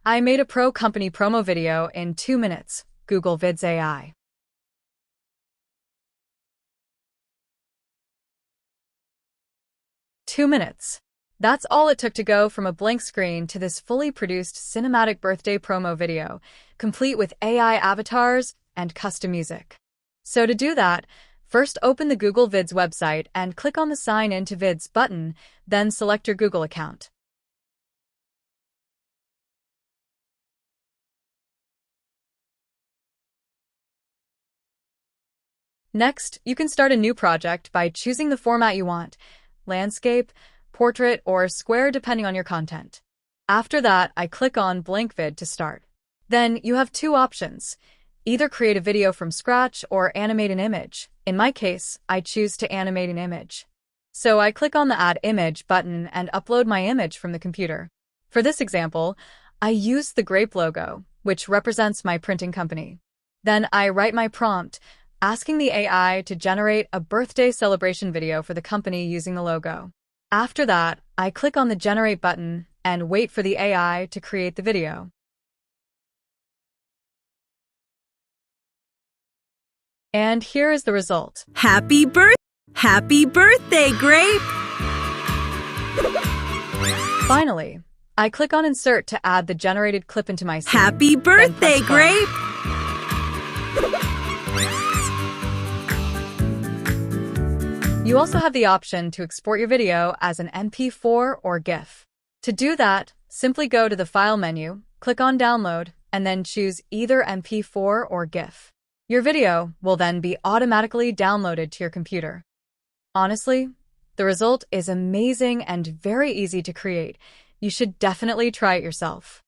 I made a pro company promo video in 2 minutes. Google Vids AI. Two minutes. That's all it took to go from a blank screen to this fully produced cinematic birthday promo video, complete with AI avatars and custom music. So to do that, first open the Google Vids website and click on the Sign in to Vids button, then select your Google account. Next, you can start a new project by choosing the format you want: landscape, portrait, or square depending on your content. After that, I click on Blank Vid to start. Then you have two options: either create a video from scratch or animate an image. In my case, I choose to animate an image. So I click on the Add Image button and upload my image from the computer. For this example, I use the Grape logo, which represents my printing company. Then I write my prompt, asking the AI to generate a birthday celebration video for the company using the logo. After that, I click on the Generate button and wait for the AI to create the video. And here is the result. Happy birthday, Grape! Finally, I click on Insert to add the generated clip into my scene. Happy birthday, Grape! You also have the option to export your video as an MP4 or GIF. To do that, simply go to the File menu, click on Download, and then choose either MP4 or GIF. Your video will then be automatically downloaded to your computer. Honestly, the result is amazing and very easy to create. You should definitely try it yourself.